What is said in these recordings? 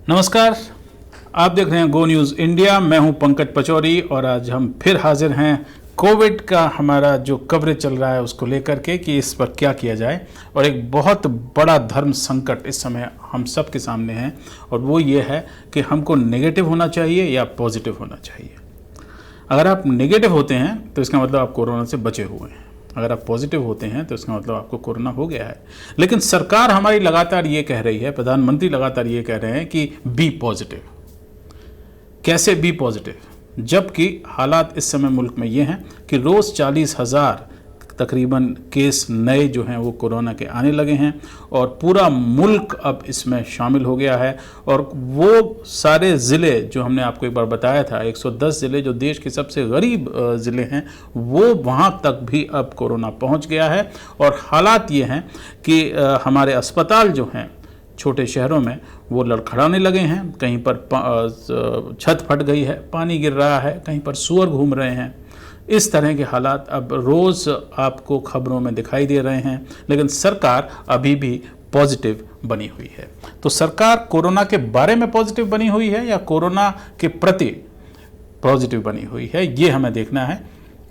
नमस्कार, आप देख रहे हैं गो न्यूज़ इंडिया। मैं हूं पंकज पचौरी और आज हम फिर हाजिर हैं कोविड का हमारा जो कवरेज चल रहा है उसको लेकर के कि इस पर क्या किया जाए। और एक बहुत बड़ा धर्म संकट इस समय हम सब के सामने है और वो ये है कि हमको नेगेटिव होना चाहिए या पॉजिटिव होना चाहिए। अगर आप नेगेटिव होते हैं तो इसका मतलब आप कोरोना से बचे हुए हैं, अगर आप पॉजिटिव होते हैं तो इसका मतलब आपको कोरोना हो गया है। लेकिन सरकार हमारी लगातार ये कह रही है, प्रधानमंत्री लगातार ये कह रहे हैं कि बी पॉजिटिव। कैसे बी पॉजिटिव, जबकि हालात इस समय मुल्क में ये हैं कि रोज़ 40,000 तकरीबन केस नए जो हैं वो कोरोना के आने लगे हैं और पूरा मुल्क अब इसमें शामिल हो गया है। और वो सारे ज़िले जो हमने आपको एक बार बताया था, 110 ज़िले जो देश के सबसे गरीब ज़िले हैं, वो वहाँ तक भी अब कोरोना पहुँच गया है। और हालात ये हैं कि हमारे अस्पताल जो हैं छोटे शहरों में वो लड़खड़ाने लगे हैं। कहीं पर छत फट गई है, पानी गिर रहा है, कहीं पर सूअर घूम रहे हैं। इस तरह के हालात अब रोज़ आपको खबरों में दिखाई दे रहे हैं। लेकिन सरकार अभी भी पॉजिटिव बनी हुई है। तो सरकार कोरोना के बारे में पॉजिटिव बनी हुई है या कोरोना के प्रति पॉजिटिव बनी हुई है, ये हमें देखना है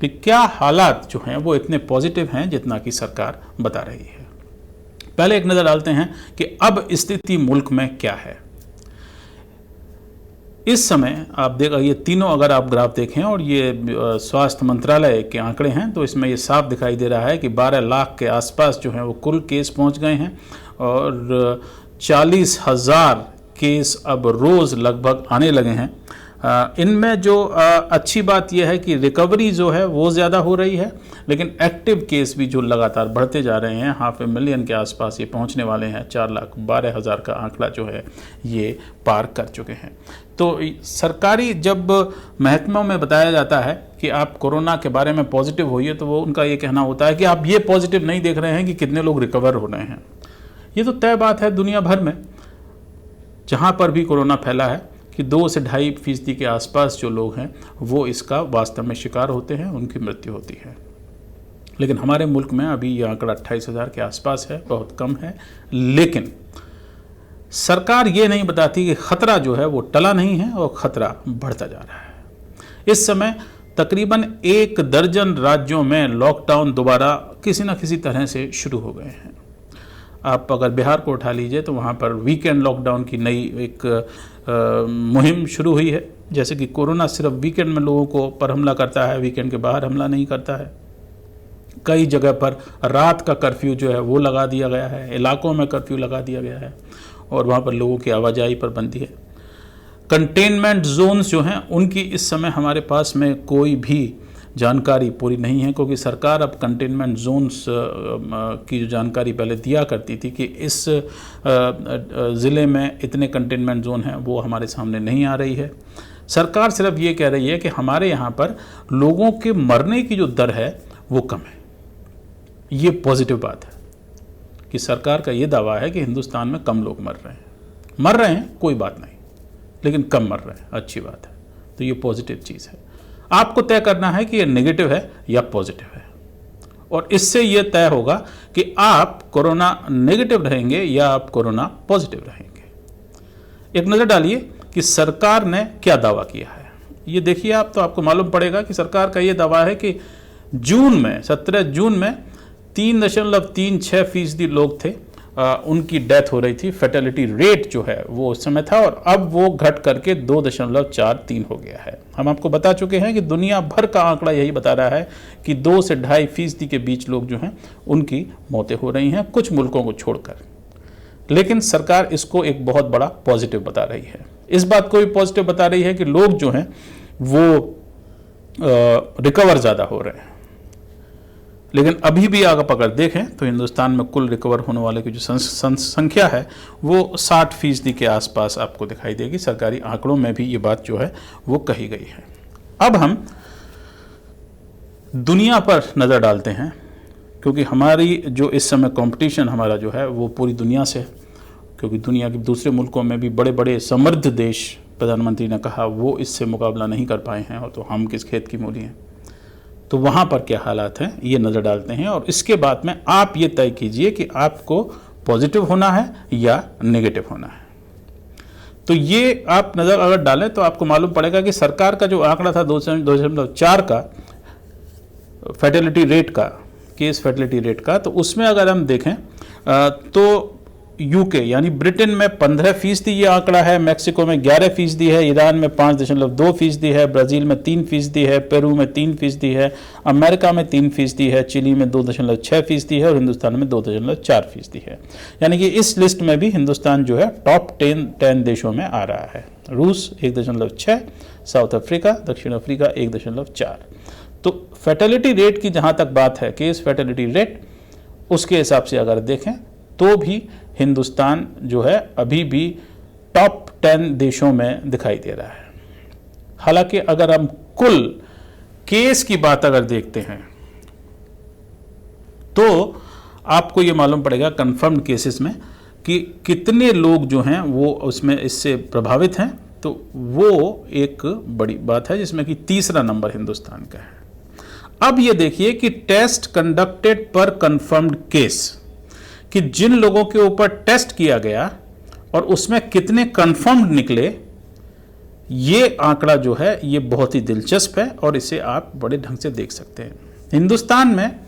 कि क्या हालात जो हैं वो इतने पॉजिटिव हैं जितना कि सरकार बता रही है। पहले एक नज़र डालते हैं कि अब स्थिति मुल्क में क्या है। इस समय आप देखा, ये तीनों अगर आप ग्राफ देखें और ये स्वास्थ्य मंत्रालय के आंकड़े हैं तो इसमें ये साफ दिखाई दे रहा है कि 12 लाख के आसपास जो हैं वो कुल केस पहुंच गए हैं और 40,000 केस अब रोज़ लगभग आने लगे हैं। इनमें जो अच्छी बात यह है कि रिकवरी जो है वो ज़्यादा हो रही है, लेकिन एक्टिव केस भी जो लगातार बढ़ते जा रहे हैं, 500,000 के आसपास ये पहुंचने वाले हैं। 4,12,000 का आंकड़ा जो है ये पार कर चुके हैं। तो सरकारी जब महकमों में बताया जाता है कि आप कोरोना के बारे में पॉजिटिव होइए, तो वो उनका ये कहना होता है कि आप ये पॉजिटिव नहीं देख रहे हैं कि कितने लोग रिकवर हो रहे हैं। ये तो तय बात है दुनिया भर में जहाँ पर भी कोरोना फैला है कि 2 से 2.5% के आसपास जो लोग हैं वो इसका वास्तव में शिकार होते हैं, उनकी मृत्यु होती है। लेकिन हमारे मुल्क में अभी ये आंकड़ा 28,000 के आसपास है, बहुत कम है। लेकिन सरकार ये नहीं बताती कि ख़तरा जो है वो टला नहीं है और ख़तरा बढ़ता जा रहा है। इस समय तकरीबन 1 दर्जन राज्यों में लॉकडाउन दोबारा किसी न किसी तरह से शुरू हो गए हैं। आप अगर बिहार को उठा लीजिए तो वहाँ पर वीकेंड लॉकडाउन की नई एक मुहिम शुरू हुई है। जैसे कि कोरोना सिर्फ वीकेंड में लोगों को पर हमला करता है, वीकेंड के बाहर हमला नहीं करता है। कई जगह पर रात का कर्फ्यू जो है वो लगा दिया गया है, इलाकों में कर्फ्यू लगा दिया गया है और वहाँ पर लोगों की आवाजाही पर पाबंदी है। कंटेनमेंट जोन्स जो हैं उनकी इस समय हमारे पास में कोई भी जानकारी पूरी नहीं है, क्योंकि सरकार अब कंटेनमेंट जोन्स की जो जानकारी पहले दिया करती थी कि इस ज़िले में इतने कंटेनमेंट जोन हैं, वो हमारे सामने नहीं आ रही है। सरकार सिर्फ ये कह रही है कि हमारे यहाँ पर लोगों के मरने की जो दर है वो कम है। ये पॉजिटिव बात है कि सरकार का ये दावा है कि हिंदुस्तान में कम लोग मर रहे हैं कोई बात नहीं, लेकिन कम मर रहे हैं, अच्छी बात है। तो ये पॉजिटिव चीज़ है। आपको तय करना है कि ये नेगेटिव है या पॉजिटिव है, और इससे ये तय होगा कि आप कोरोना नेगेटिव रहेंगे या आप कोरोना पॉजिटिव रहेंगे। एक नज़र डालिए कि सरकार ने क्या दावा किया है। ये देखिए आप, तो आपको मालूम पड़ेगा कि सरकार का ये दावा है कि जून में 17 जून में 3.36% लोग थे उनकी डेथ हो रही थी। फैटेलिटी रेट जो है वो उस समय था और अब वो घट करके 2.43 हो गया है। हम आपको बता चुके हैं कि दुनिया भर का आंकड़ा यही बता रहा है कि 2 से 2.5% के बीच लोग जो हैं उनकी मौतें हो रही हैं, कुछ मुल्कों को छोड़कर। लेकिन सरकार इसको एक बहुत बड़ा पॉजिटिव बता रही है। इस बात को भी पॉजिटिव बता रही है कि लोग जो हैं वो रिकवर ज़्यादा हो रहे हैं। लेकिन अभी भी अगर पकड़ देखें तो हिंदुस्तान में कुल रिकवर होने वाले की जो संख्या है वो 60% के आसपास आपको दिखाई देगी। सरकारी आंकड़ों में भी ये बात जो है वो कही गई है। अब हम दुनिया पर नज़र डालते हैं, क्योंकि हमारी जो इस समय कंपटीशन हमारा जो है वो पूरी दुनिया से है। क्योंकि दुनिया के दूसरे मुल्कों में भी बड़े बड़े समृद्ध देश, प्रधानमंत्री ने कहा, वो इससे मुकाबला नहीं कर पाए हैं, और तो हम किस खेत की मूली हैं। तो वहाँ पर क्या हालात हैं ये नज़र डालते हैं, और इसके बाद में आप ये तय कीजिए कि आपको पॉजिटिव होना है या नेगेटिव होना है। तो ये आप नज़र अगर डालें तो आपको मालूम पड़ेगा कि सरकार का जो आंकड़ा था 2.4 का फर्टिलिटी रेट का, केस फर्टिलिटी रेट का, तो उसमें अगर हम देखें तो यूके यानी ब्रिटेन में 15% ये आंकड़ा है, मैक्सिको में 11% है, ईरान में 5.2% है, ब्राज़ील में 3% है, पेरू में 3% है, अमेरिका में 3% है, चिली में 2.6% है और हिंदुस्तान में 2.4% है। यानी कि इस लिस्ट में भी हिंदुस्तान जो है टॉप 10 देशों में आ रहा है। रूस 1.6, साउथ अफ्रीका, दक्षिण अफ्रीका 1.4। तो फर्टिलिटी रेट की जहाँ तक बात है, केस फर्टिलिटी रेट, उसके हिसाब से अगर देखें तो भी हिंदुस्तान जो है अभी भी टॉप 10 देशों में दिखाई दे रहा है। हालांकि अगर हम कुल केस की बात अगर देखते हैं तो आपको ये मालूम पड़ेगा कंफर्म्ड केसेस में कि कितने लोग जो हैं वो उसमें इससे प्रभावित हैं, तो वो एक बड़ी बात है जिसमें कि तीसरा नंबर हिंदुस्तान का है। अब ये देखिए कि टेस्ट कंडक्टेड पर कंफर्म्ड केस, कि जिन लोगों के ऊपर टेस्ट किया गया और उसमें कितने कंफर्म्ड निकले, ये आंकड़ा जो है ये बहुत ही दिलचस्प है और इसे आप बड़े ढंग से देख सकते हैं। हिंदुस्तान में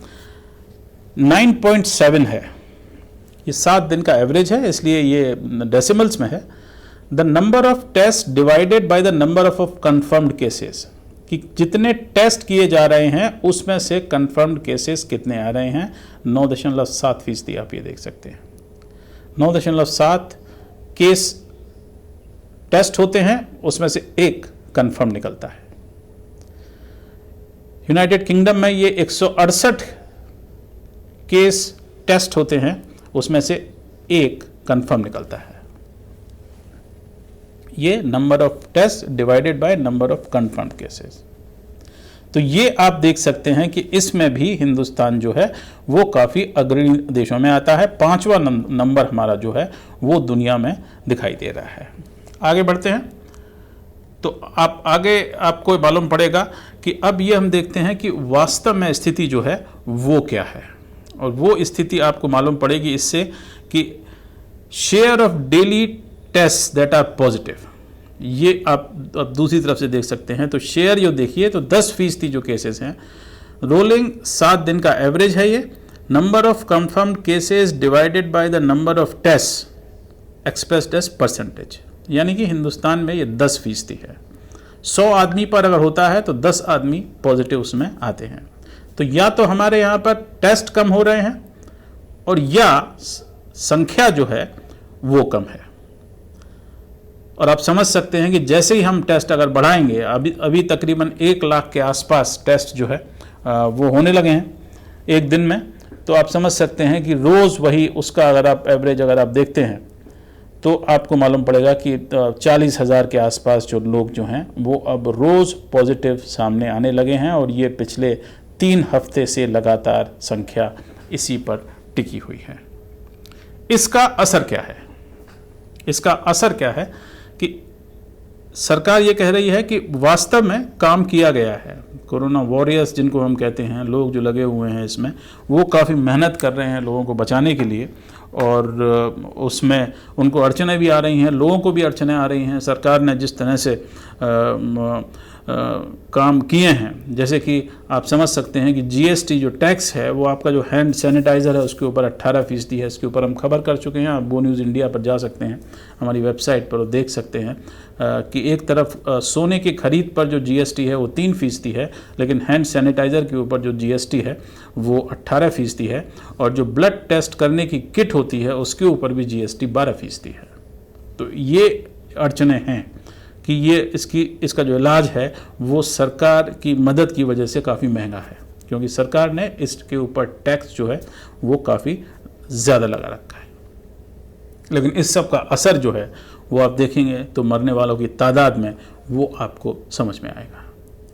9.7 है, ये 7 दिन का एवरेज है, इसलिए ये डेसिमल्स में है। The number of test divided by the number of confirmed cases, कि जितने टेस्ट किए जा रहे हैं उसमें से कंफर्म्ड केसेस कितने आ रहे हैं, 9.7%। आप ये देख सकते हैं 9.7 केस टेस्ट होते हैं, उसमें से एक कंफर्म निकलता है। यूनाइटेड किंगडम में ये 168 केस टेस्ट होते हैं, उसमें से एक कंफर्म निकलता है। ये number of test divided by number of confirmed cases. तो ये आप देख सकते हैं कि इसमें भी हिंदुस्तान जो है वो काफ़ी अग्रणी देशों में आता है। 5वां नंबर हमारा जो है वो दुनिया में दिखाई दे रहा है। आगे बढ़ते हैं तो आप आगे आपको मालूम पड़ेगा कि अब ये हम देखते हैं कि वास्तव में स्थिति जो है वो क्या है, और वो स्थिति आपको मालूम पड़ेगी इससे कि share of daily test that are positive, ये आप दूसरी तरफ से देख सकते हैं। तो शेयर जो देखिए तो 10% जो केसेस हैं, रोलिंग 7 दिन का एवरेज है ये। Number of confirmed cases divided by the number of test expressed as percentage, यानी कि हिंदुस्तान में ये 10% है। 100 आदमी पर अगर होता है तो 10 आदमी पॉजिटिव उसमें आते हैं। तो या तो हमारे यहाँ पर टेस्ट कम हो रहे हैं और या संख्या जो है वो कम है। और आप समझ सकते हैं कि जैसे ही हम टेस्ट अगर बढ़ाएंगे, अभी तकरीबन 1 लाख के आसपास टेस्ट जो है वो होने लगे हैं एक दिन में, तो आप समझ सकते हैं कि रोज़ वही उसका अगर आप एवरेज अगर आप देखते हैं तो आपको मालूम पड़ेगा कि 40,000 के आसपास जो लोग जो हैं वो अब रोज़ पॉजिटिव सामने आने लगे हैं, और ये पिछले 3 हफ्ते से लगातार संख्या इसी पर टिकी हुई है। इसका असर क्या है? इसका असर क्या है कि सरकार ये कह रही है कि वास्तव में काम किया गया है। कोरोना वॉरियर्स जिनको हम कहते हैं, लोग जो लगे हुए हैं इसमें, वो काफ़ी मेहनत कर रहे हैं लोगों को बचाने के लिए, और उसमें उनको अड़चनें भी आ रही हैं, लोगों को भी अड़चनें आ रही हैं। सरकार ने जिस तरह से काम किए हैं, जैसे कि आप समझ सकते हैं कि जीएसटी जो टैक्स है वो आपका जो हैंड सैनिटाइज़र है उसके ऊपर 18% है। इसके ऊपर हम खबर कर चुके हैं, आप वो न्यूज़ इंडिया पर जा सकते हैं, हमारी वेबसाइट पर देख सकते हैं कि एक तरफ सोने की खरीद पर जो जीएसटी है वो 3% है, लेकिन हैंड सैनिटाइज़र के ऊपर जो जीएसटी है वो 18% है, और जो ब्लड टेस्ट करने की किट होती है उसके ऊपर भी जीएसटी 12% है। तो ये अड़चनें हैं कि ये इसका जो इलाज है वो सरकार की मदद की वजह से काफ़ी महंगा है, क्योंकि सरकार ने इसके ऊपर टैक्स जो है वो काफ़ी ज़्यादा लगा रखा है। लेकिन इस सब का असर जो है वो आप देखेंगे तो मरने वालों की तादाद में वो आपको समझ में आएगा।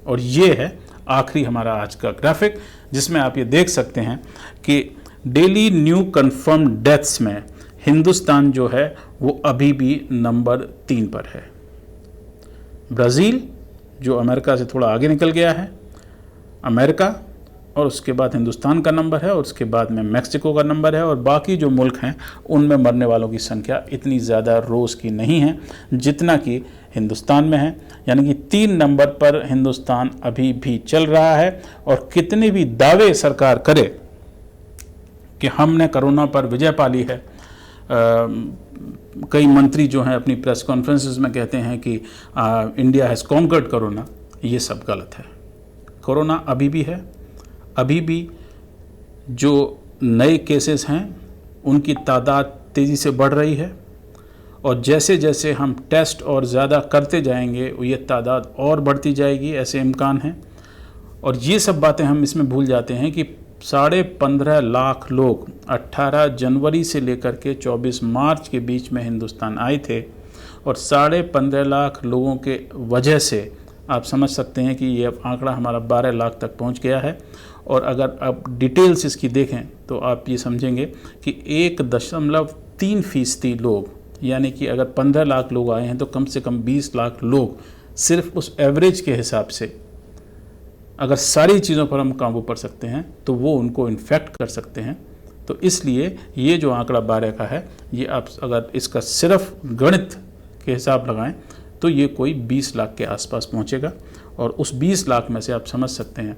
और ये है आखिरी हमारा आज का ग्राफिक, जिसमें आप ये देख सकते हैं कि डेली न्यू कन्फर्म्ड डेथ्स में हिंदुस्तान जो है वो अभी भी नंबर 3 पर है। ब्राज़ील जो अमेरिका से थोड़ा आगे निकल गया है, अमेरिका, और उसके बाद हिंदुस्तान का नंबर है और उसके बाद में मैक्सिको का नंबर है, और बाकी जो मुल्क हैं उनमें मरने वालों की संख्या इतनी ज़्यादा रोज़ की नहीं है जितना कि हिंदुस्तान में है। यानी कि 3 नंबर पर हिंदुस्तान अभी भी चल रहा है। और कितने भी दावे सरकार करे कि हमने कोरोना पर विजय पा ली है, कई मंत्री जो हैं अपनी प्रेस कॉन्फ्रेंसेस में कहते हैं कि इंडिया हैज़ कॉन्कर्ड कोरोना, ये सब गलत है। कोरोना अभी भी है, अभी भी जो नए केसेस हैं उनकी तादाद तेज़ी से बढ़ रही है, और जैसे जैसे हम टेस्ट और ज़्यादा करते जाएंगे ये तादाद और बढ़ती जाएगी, ऐसे इम्कान हैं। और ये सब बातें हम इसमें भूल जाते हैं कि 15.5 लाख लोग 18 जनवरी से लेकर के 24 मार्च के बीच में हिंदुस्तान आए थे, और 15.5 लाख लोगों के वजह से आप समझ सकते हैं कि ये आंकड़ा हमारा 12 लाख तक पहुंच गया है। और अगर आप डिटेल्स इसकी देखें तो आप ये समझेंगे कि 1.3% लोग, यानी कि अगर 15 लाख लोग आए हैं तो कम से कम 20 लाख लोग सिर्फ उस एवरेज के हिसाब से, अगर सारी चीज़ों पर हम काबू कर सकते हैं तो वो उनको इन्फेक्ट कर सकते हैं। तो इसलिए ये जो आंकड़ा 12 का है, ये आप अगर इसका सिर्फ गणित के हिसाब लगाएं तो ये कोई 20 लाख के आसपास पहुंचेगा। और उस 20 लाख में से आप समझ सकते हैं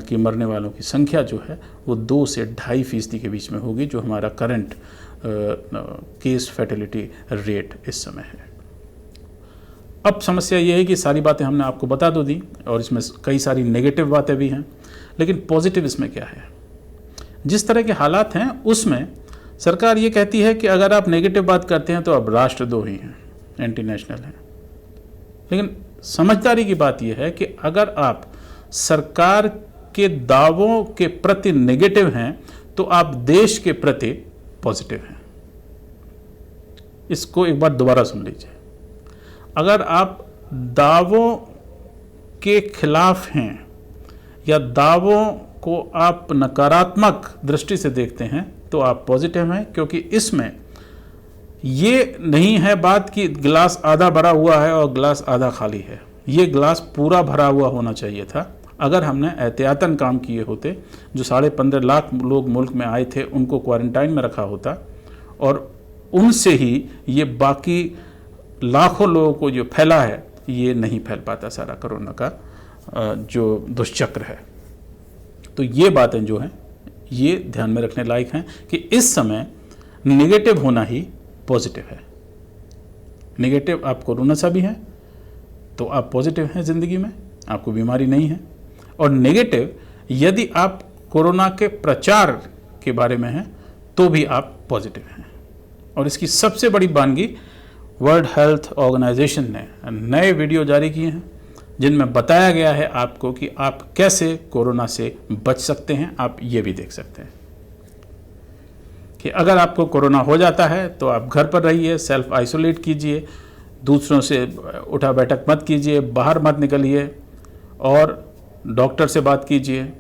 कि मरने वालों की संख्या जो है वो 2 से 2.5% के बीच में होगी, जो हमारा करंट केस फैटिलिटी रेट इस समय है। अब समस्या ये है कि सारी बातें हमने आपको बता दो दी, और इसमें कई सारी नेगेटिव बातें भी हैं, लेकिन पॉजिटिव इसमें क्या है? जिस तरह के हालात हैं उसमें सरकार ये कहती है कि अगर आप नेगेटिव बात करते हैं तो आप राष्ट्रद्रोही हैं, एंटी नेशनल हैं। लेकिन समझदारी की बात यह है कि अगर आप सरकार के दावों के प्रति नेगेटिव हैं तो आप देश के प्रति पॉजिटिव हैं। इसको एक बार दोबारा सुन लीजिए। अगर आप दावों के खिलाफ हैं या दावों को आप नकारात्मक दृष्टि से देखते हैं तो आप पॉजिटिव हैं, क्योंकि इसमें ये नहीं है बात कि गिलास आधा भरा हुआ है और गिलास आधा खाली है। ये गिलास पूरा भरा हुआ होना चाहिए था। अगर हमने एहतियातन काम किए होते, जो 15.5 लाख लोग मुल्क में आए थे उनको क्वारंटाइन में रखा होता, और उनसे ही ये बाकी लाखों लोगों को जो फैला है ये नहीं फैल पाता सारा कोरोना का जो दुष्चक्र है। तो ये बातें जो हैं ये ध्यान में रखने लायक हैं कि इस समय नेगेटिव होना ही पॉजिटिव है। नेगेटिव आप कोरोना सा भी हैं तो आप पॉजिटिव हैं, ज़िंदगी में आपको बीमारी नहीं है। और नेगेटिव यदि आप कोरोना के प्रचार के बारे में हैं तो भी आप पॉजिटिव हैं। और इसकी सबसे बड़ी बानगी वर्ल्ड हेल्थ ऑर्गेनाइजेशन ने नए वीडियो जारी किए हैं जिनमें बताया गया है आपको कि आप कैसे कोरोना से बच सकते हैं। आप ये भी देख सकते हैं कि अगर आपको कोरोना हो जाता है तो आप घर पर रहिए, सेल्फ आइसोलेट कीजिए, दूसरों से उठा बैठक मत कीजिए, बाहर मत निकलिए और डॉक्टर से बात कीजिए।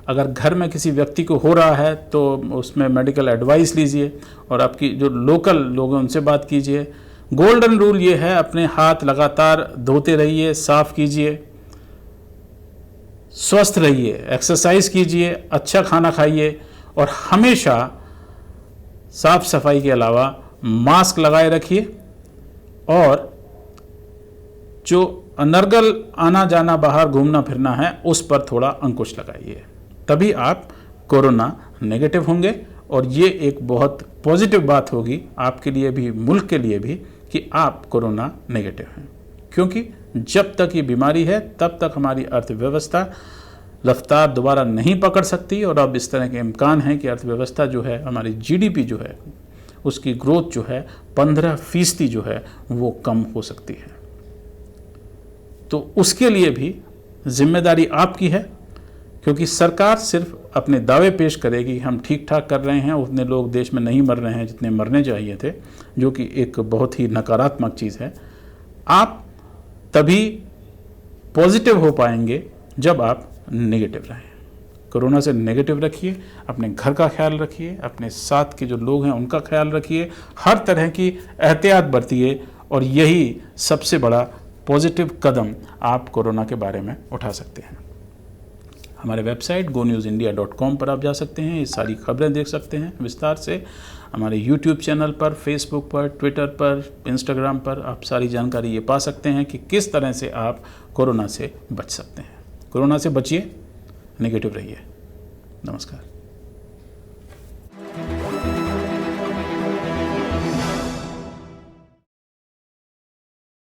अगर घर में किसी व्यक्ति को हो रहा है तो उसमें मेडिकल एडवाइस लीजिए और आपकी जो लोकल लोग हैं उनसे बात कीजिए। गोल्डन रूल ये है, अपने हाथ लगातार धोते रहिए, साफ कीजिए, स्वस्थ रहिए, एक्सरसाइज कीजिए, अच्छा खाना खाइए और हमेशा साफ सफाई के अलावा मास्क लगाए रखिए। और जो अनर्गल आना जाना बाहर घूमना फिरना है उस पर थोड़ा अंकुश लगाइए, तभी आप कोरोना नेगेटिव होंगे। और ये एक बहुत पॉजिटिव बात होगी आपके लिए भी, मुल्क के लिए भी, कि आप कोरोना नेगेटिव हैं। क्योंकि जब तक ये बीमारी है तब तक हमारी अर्थव्यवस्था रफ्तार दोबारा नहीं पकड़ सकती, और अब इस तरह के इम्कान हैं कि अर्थव्यवस्था जो है, हमारी जीडीपी जो है, उसकी ग्रोथ जो है 15% जो है वो कम हो सकती है। तो उसके लिए भी जिम्मेदारी आपकी है, क्योंकि सरकार सिर्फ अपने दावे पेश करेगी हम ठीक ठाक कर रहे हैं, उतने लोग देश में नहीं मर रहे हैं जितने मरने चाहिए थे, जो कि एक बहुत ही नकारात्मक चीज़ है। आप तभी पॉजिटिव हो पाएंगे जब आप नेगेटिव रहें। कोरोना से नेगेटिव रखिए, अपने घर का ख्याल रखिए, अपने साथ के जो लोग हैं उनका ख्याल रखिए, हर तरह की एहतियात बरतिए, और यही सबसे बड़ा पॉजिटिव कदम आप कोरोना के बारे में उठा सकते हैं। हमारे वेबसाइट gonewsindia.com पर आप जा सकते हैं, ये सारी खबरें देख सकते हैं विस्तार से। हमारे यूट्यूब चैनल पर, फेसबुक पर, ट्विटर पर, इंस्टाग्राम पर आप सारी जानकारी ये पा सकते हैं कि किस तरह से आप कोरोना से बच सकते हैं। कोरोना से बचिए, नेगेटिव रहिए। नमस्कार।